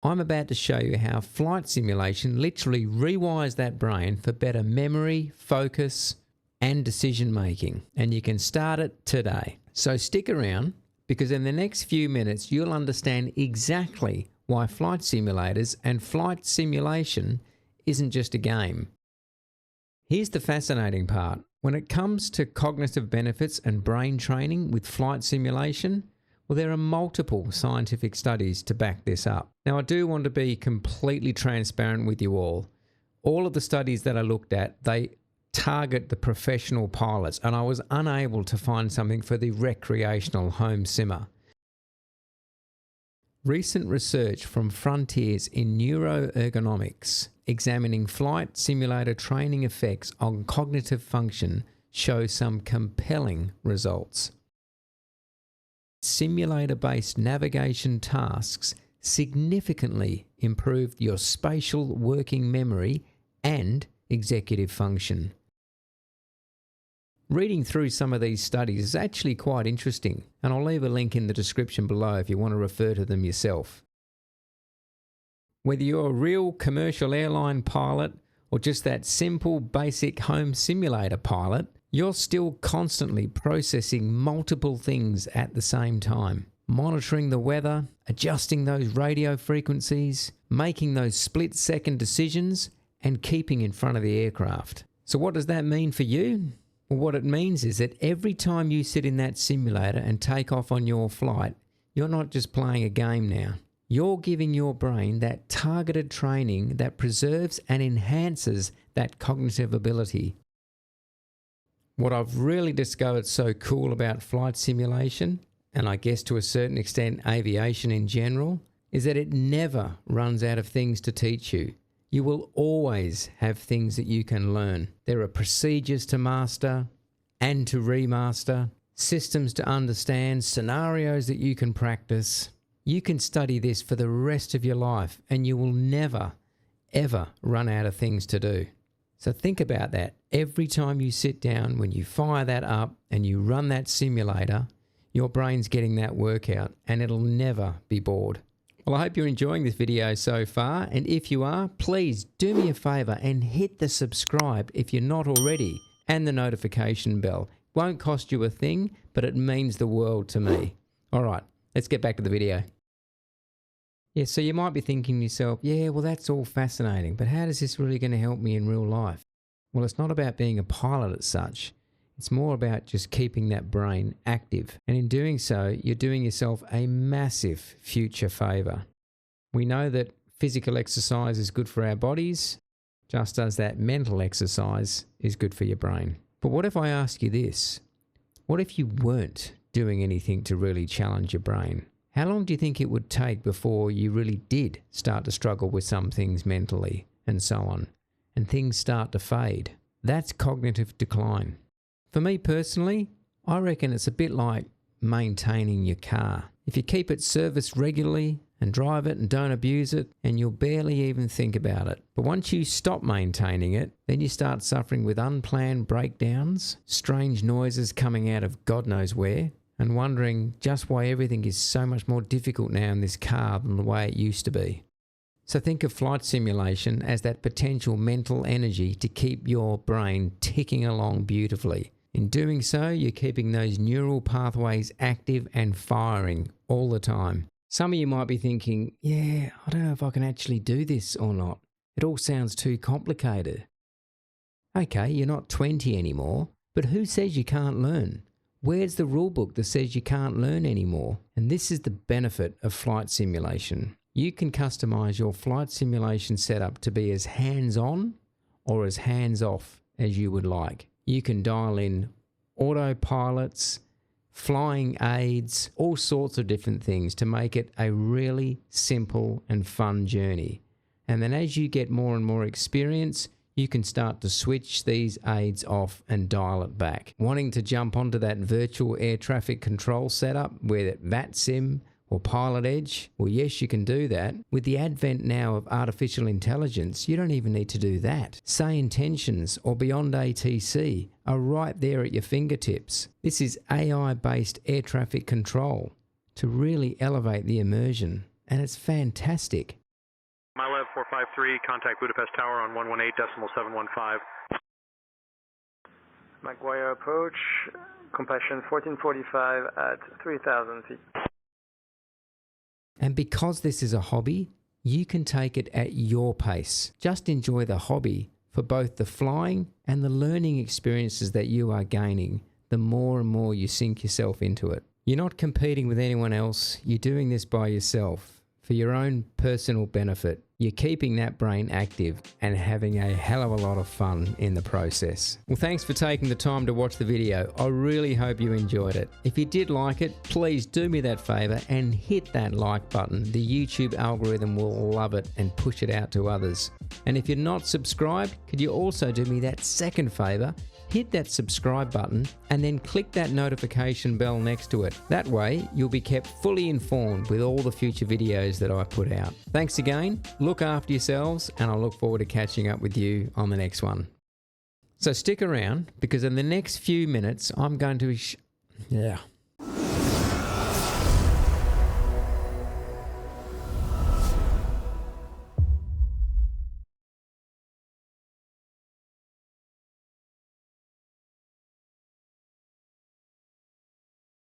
I'm about to show you how flight simulation literally rewires that brain for better memory, focus, and decision making. And you can start it today. So stick around, because in the next few minutes you'll understand exactly why flight simulators and flight simulation isn't just a game. Here's the fascinating part. When it comes to cognitive benefits and brain training with flight simulation, well, there are multiple scientific studies to back this up. Now, I do want to be completely transparent with you all. All of the studies that I looked at, they target the professional pilots, and I was unable to find something for the recreational home simmer. Recent research from Frontiers in Neuroergonomics examining flight simulator training effects on cognitive function shows some compelling results. Simulator-based navigation tasks significantly improved your spatial working memory and executive function. Reading through some of these studies is actually quite interesting, and I'll leave a link in the description below if you want to refer to them yourself. Whether you're a real commercial airline pilot or just that simple basic home simulator pilot, you're still constantly processing multiple things at the same time. Monitoring the weather, adjusting those radio frequencies, making those split-second decisions, and keeping in front of the aircraft. So what does that mean for you? Well, what it means is that every time you sit in that simulator and take off on your flight, you're not just playing a game now. You're giving your brain that targeted training that preserves and enhances that cognitive ability. What I've really discovered so cool about flight simulation, and I guess to a certain extent aviation in general, is that it never runs out of things to teach you. You will always have things that you can learn. There are procedures to master and to remaster, systems to understand, scenarios that you can practice. You can study this for the rest of your life and you will never, ever run out of things to do. So think about that. Every time you sit down, when you fire that up and you run that simulator, your brain's getting that workout and it'll never be bored. Well, I hope you're enjoying this video so far, and if you are, please do me a favor and hit the subscribe if you're not already, and the notification bell. Won't cost you a thing, but it means the world to me. All right, let's get back to the video. Yeah, so you might be thinking to yourself, yeah, well, that's all fascinating, but how is this really going to help me in real life? Well, it's not about being a pilot as such. It's more about just keeping that brain active. And in doing so, you're doing yourself a massive future favor. We know that physical exercise is good for our bodies, just as that mental exercise is good for your brain. But what if I ask you this? What if you weren't doing anything to really challenge your brain? How long do you think it would take before you really did start to struggle with some things mentally and so on, and things start to fade? That's cognitive decline. For me personally, I reckon it's a bit like maintaining your car. If you keep it serviced regularly and drive it and don't abuse it, and you'll barely even think about it. But once you stop maintaining it, then you start suffering with unplanned breakdowns, strange noises coming out of God knows where, and wondering just why everything is so much more difficult now in this car than the way it used to be. So think of flight simulation as that potential mental energy to keep your brain ticking along beautifully. In doing so, you're keeping those neural pathways active and firing all the time. Some of you might be thinking, yeah, I don't know if I can actually do this or not. It all sounds too complicated. Okay, you're not 20 anymore, but who says you can't learn? Where's the rule book that says you can't learn anymore? And this is the benefit of flight simulation. You can customize your flight simulation setup to be as hands-on or as hands-off as you would like. You can dial in autopilots, flying aids, all sorts of different things to make it a really simple and fun journey. And then as you get more and more experience, you can start to switch these aids off and dial it back. Wanting to jump onto that virtual air traffic control setup where that VATSIM or Pilot Edge? Well, yes, you can do that. With the advent now of artificial intelligence, you don't even need to do that. Say Intentions or Beyond ATC are right there at your fingertips. This is AI-based air traffic control to really elevate the immersion, and it's fantastic. 453, contact Budapest Tower on 118.715. McGuire approach, compassion 1445 at 3,000 feet. And because this is a hobby, you can take it at your pace. Just enjoy the hobby for both the flying and the learning experiences that you are gaining the more and more you sink yourself into it. You're not competing with anyone else. You're doing this by yourself for your own personal benefit. You're keeping that brain active and having a hell of a lot of fun in the process. Well, thanks for taking the time to watch the video. I really hope you enjoyed it. If you did like it, please do me that favor and hit that like button. The YouTube algorithm will love it and push it out to others. And if you're not subscribed, could you also do me that second favor? Hit that subscribe button and then click that notification bell next to it. That way, you'll be kept fully informed with all the future videos that I put out. Thanks again, look after yourselves, and I look forward to catching up with you on the next one. So stick around, because in the next few minutes, I'm going to...